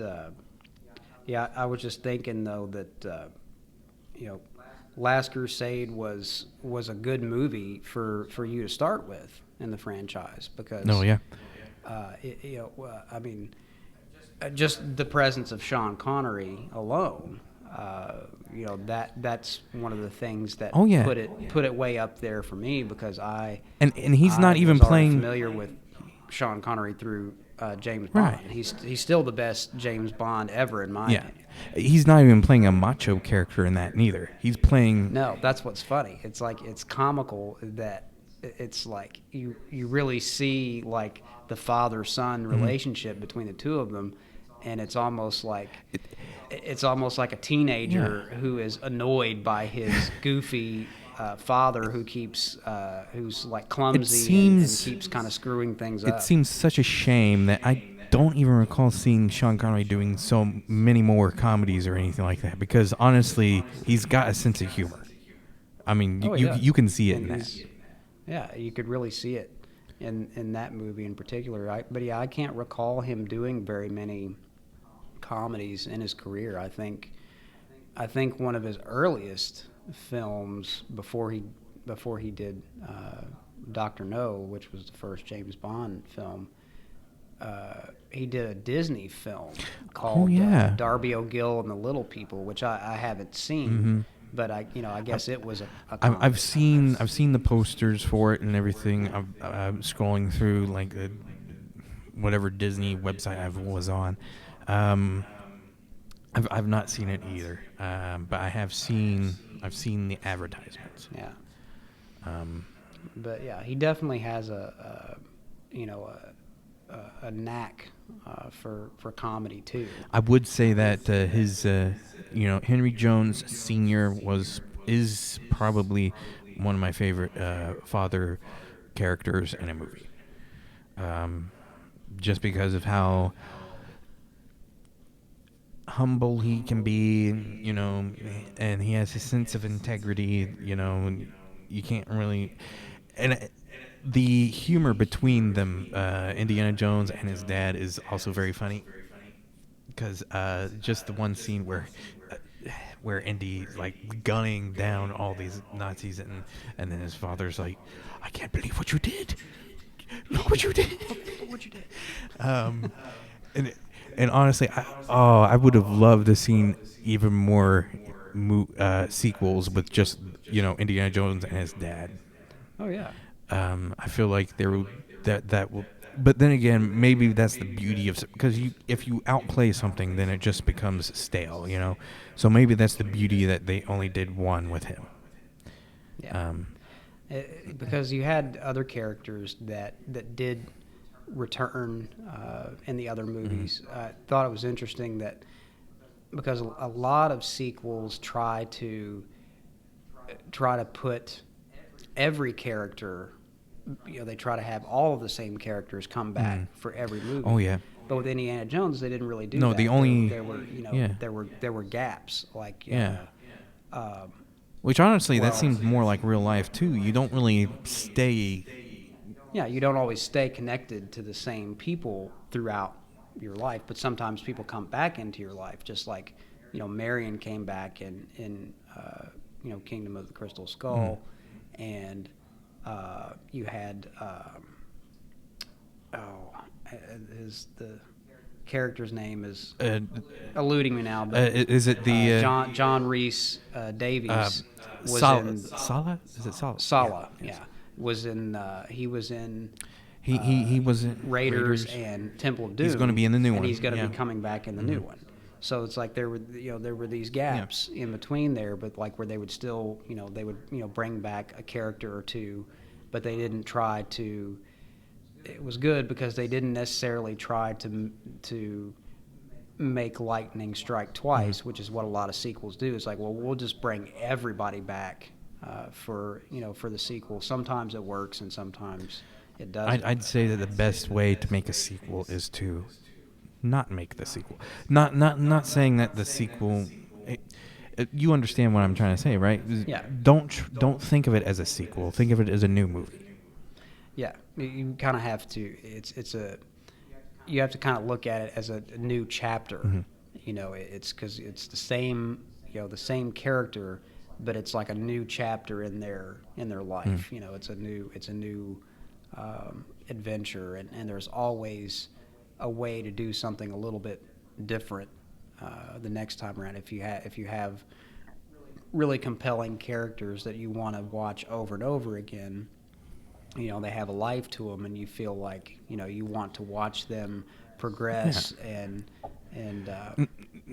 I was just thinking, though, that, Last Crusade was a good movie for you to start with in the franchise because, I mean, just the presence of Sean Connery alone, that's one of the things that put it way up there for me because and he's not even was playing familiar with Sean Connery through James Bond. Right. He's still the best James Bond ever in my opinion. He's not even playing a macho character in that neither. He's playing... No, that's what's funny. It's like, it's comical that it's like you really see like the father-son relationship between the two of them, and it's almost like a teenager who is annoyed by his goofy father who's like clumsy and keeps kind of screwing things up. It seems such a shame that I don't even recall seeing Sean Connery doing so many more comedies or anything like that, because honestly, he's got a sense of humor. I mean, you can see it in that. Yeah, you could really see it in that movie in particular. I can't recall him doing very many comedies in his career. I think one of his earliest films before he did Dr. No, which was the first James Bond film, he did a Disney film called Darby O'Gill and the Little People, which I haven't seen, but I guess it was a comedy. I've seen the posters for it and everything. I'm scrolling through like whatever Disney website I was on. I've not seen it either, but I've seen the advertisements. Yeah. But yeah, he definitely has a knack for comedy too. I would say that his Henry Jones Sr. is probably one of my favorite father characters in a movie. Just because of how humble he can be, and he has a sense of integrity, you can't really... And the humor between them, Indiana Jones and his dad, is also very funny. Because just the one scene where Indy's like gunning down all these Nazis, and then his father's like, I can't believe what you did. Look what you did. Look what you did. And honestly, I would have loved to seen even more sequels with just Indiana Jones and his dad. Oh yeah. I feel like there will that will, but then again, maybe that's the beauty of, because if you outplay something, then it just becomes stale, So maybe that's the beauty that they only did one with him. Yeah. Because you had other characters that did return in the other movies. I thought it was interesting that because a lot of sequels try to put every character they try to have all of the same characters come back for every movie. Oh yeah. But with Indiana Jones, they didn't really do No, that. the only- there were yeah. there were gaps like Yeah. Which honestly, well- that seems more like real life too. You don't really stay. yeah, you don't always stay connected to the same people throughout your life, but sometimes people come back into your life, just like Marion came back in Kingdom of the Crystal Skull, and you had the character's name is eluding me now, but Is it the John Rhys Davies was in Sala? Is it Sala? Sala, Yes. yeah, was in he was in He was in Raiders and Temple of Doom. He's gonna be in the new and one, he's going to yeah. be coming back in the new one. So it's like there were these gaps in between there, but like where they would still they would bring back a character or two, but they didn't try to. It was good because they didn't necessarily try to make lightning strike twice, which is what a lot of sequels do. It's like, well, we'll just bring everybody back for the sequel. Sometimes it works and sometimes it doesn't. I'd say that the best way to make a sequel is to not make the sequel. Not saying that the sequel. You understand what I'm trying to say, right? Yeah. Don't think of it as a sequel. Think of it as a new movie. Yeah, you kind of have to. You have to kind of look at it as a new chapter. It's because it's the same the same character, but it's like a new chapter in their life. It's a new adventure, and there's always a way to do something a little bit different the next time around. If you have really compelling characters that you want to watch over and over again, they have a life to them, and you feel like you want to watch them progress and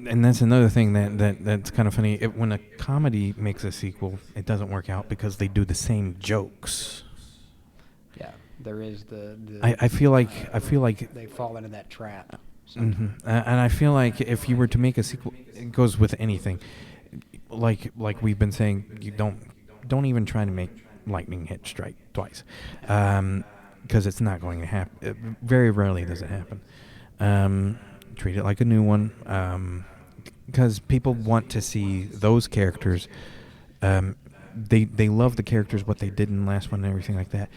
that's another thing that's kind of funny. When a comedy makes a sequel, it doesn't work out because they do the same jokes. Yeah, there is the I feel like they fall into that trap. And I feel like if you were to make a sequel, it goes with anything. Like we've been saying, you don't even try to make lightning hit strike twice, because it's not going to happen. Very rarely does it happen. Treat it like a new one, because people want to see those characters. They love the characters, what they did in the last one and everything like that,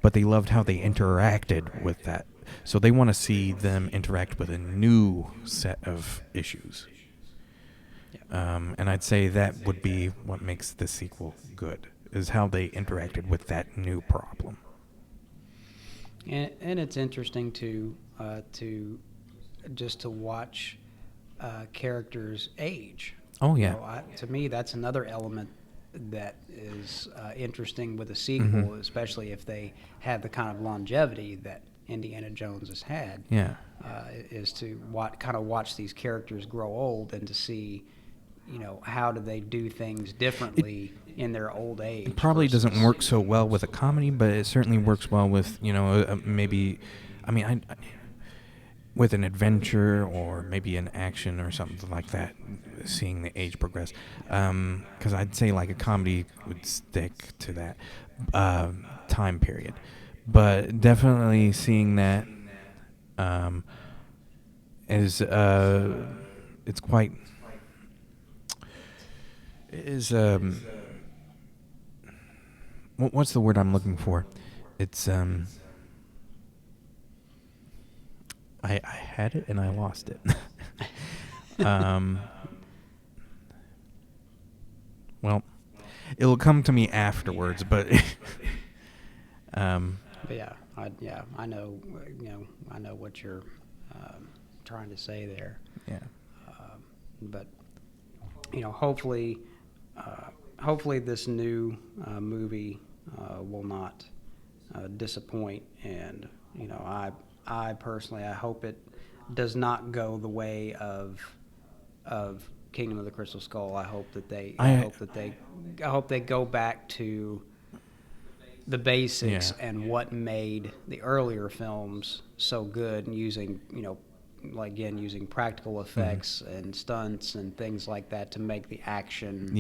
but they loved how they interacted with that. So they want to see them interact with a new set of issues. And I'd say that would be what makes the sequel good, is how they interacted with that new problem. And it's interesting to watch characters age. Oh yeah. To me, that's another element that is interesting with a sequel, especially if they have the kind of longevity that Indiana Jones has had. Yeah. Is to watch these characters grow old and to see, how do they do things differently in their old age. It probably doesn't work so well with a comedy, but it certainly works well with maybe, with an adventure or maybe an action or something like that, seeing the age progress. Because I'd say like a comedy would stick to that time period. But definitely seeing that is it's quite is what's the word I'm looking for? It's I had it and I lost it. Well, it'll come to me afterwards, but But I know, I know what you're trying to say there. yeah. But hopefully this new movie will not disappoint, and I personally I hope it does not go the way of Kingdom of the Crystal Skull. I hope they go back to the basics and what made the earlier films so good, and using using practical effects and stunts and things like that to make the action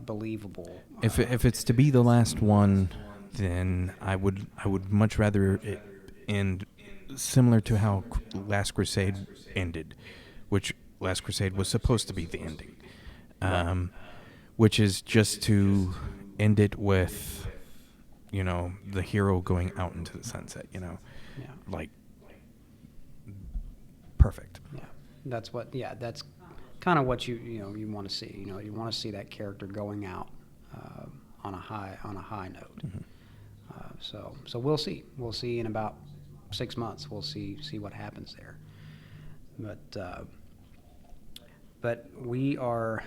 believable. If it's to be the last one, then I would much rather it end similar to how Last Crusade ended, which Last Crusade was supposed to be the ending, which is just to end it with, the hero going out into the sunset, Yeah. like perfect. Yeah. That's kind of what you want to see. You want to see that character going out on a high note. Mm-hmm. So we'll see. We'll see in about 6 months. We'll see what happens there. But we are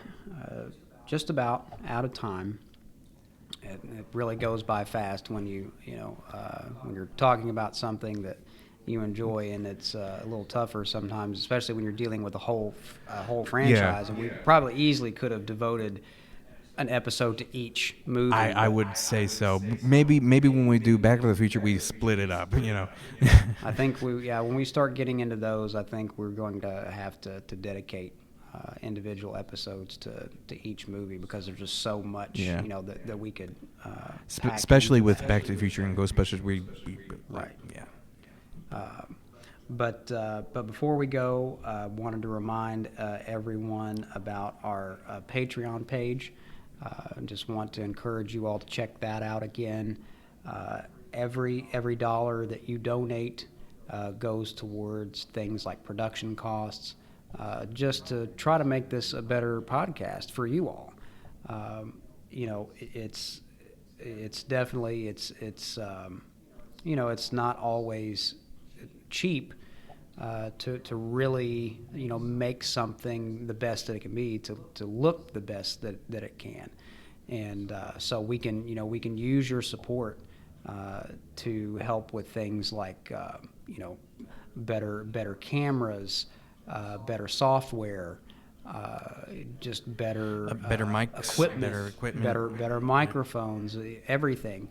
just about out of time. It really goes by fast when when you're talking about something that you enjoy, and it's a little tougher sometimes, especially when you're dealing with a whole franchise. And we probably easily could have devoted an episode to each movie. I would say so. Maybe when we do Back to the Future, we split it up. I think when we start getting into those, I think we're going to have to dedicate individual episodes to each movie, because there's just so much that we could especially with that. Back to the Future and Ghostbusters. Right. Yeah. But before we go, I wanted to remind everyone about our Patreon page. Just want to encourage you all to check that out again. Every dollar that you donate goes towards things like production costs, just to try to make this a better podcast for you all. It's definitely it's not always cheap to really make something the best that it can be, to look the best that it can, and so we can use your support to help with things like better cameras, better software, just better mics, better equipment, better microphones, everything.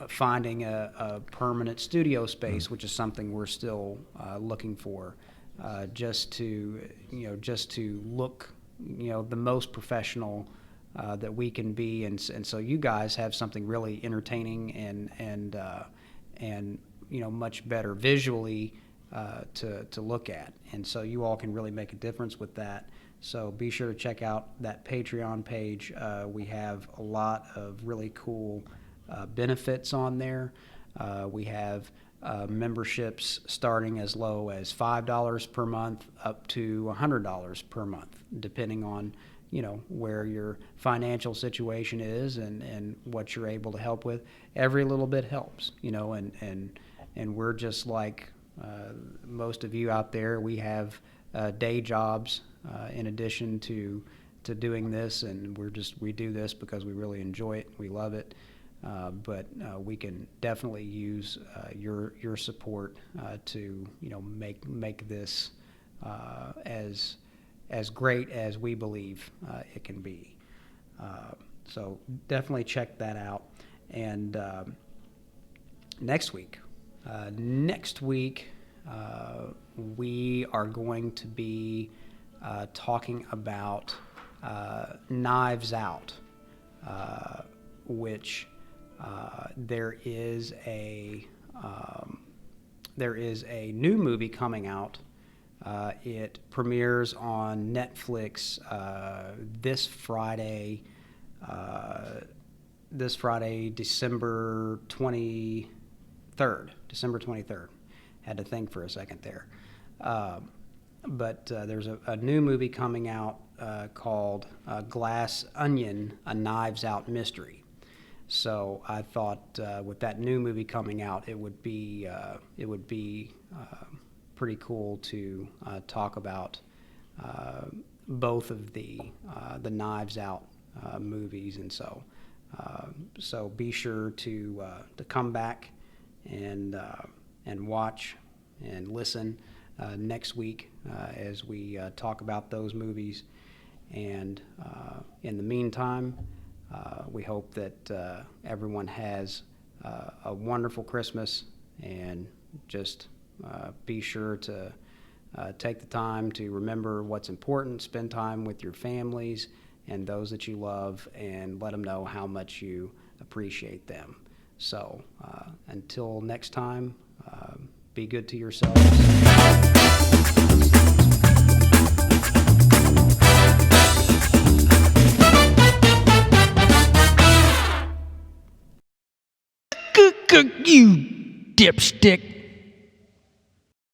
Finding a permanent studio space, which is something we're still looking for, just to look the most professional that we can be, and so you guys have something really entertaining and much better visually to look at, and so you all can really make a difference with that. So be sure to check out that Patreon page. We have a lot of really cool benefits on there. We have memberships starting as low as $5 per month up to $100 per month, depending on where your financial situation is and what you're able to help with. Every little bit helps, and we're just like most of you out there. We have day jobs in addition to doing this, and we do this because we really enjoy it. We love it. But we can definitely use your support to make this as great as we believe it can be. So definitely check that out. And next week we are going to be talking about Knives Out, which there is a new movie coming out. It premieres on Netflix this Friday, December 23rd. Had to think for a second there. But there's a new movie coming out called Glass Onion, A Knives Out Mystery. So I thought with that new movie coming out, it would be pretty cool to talk about both of the Knives Out movies, and so be sure to come back and watch and listen next week as we talk about those movies. And in the meantime, we hope that everyone has a wonderful Christmas, and just be sure to take the time to remember what's important, spend time with your families and those that you love, and let them know how much you appreciate them. So until next time, be good to yourselves. You dipstick.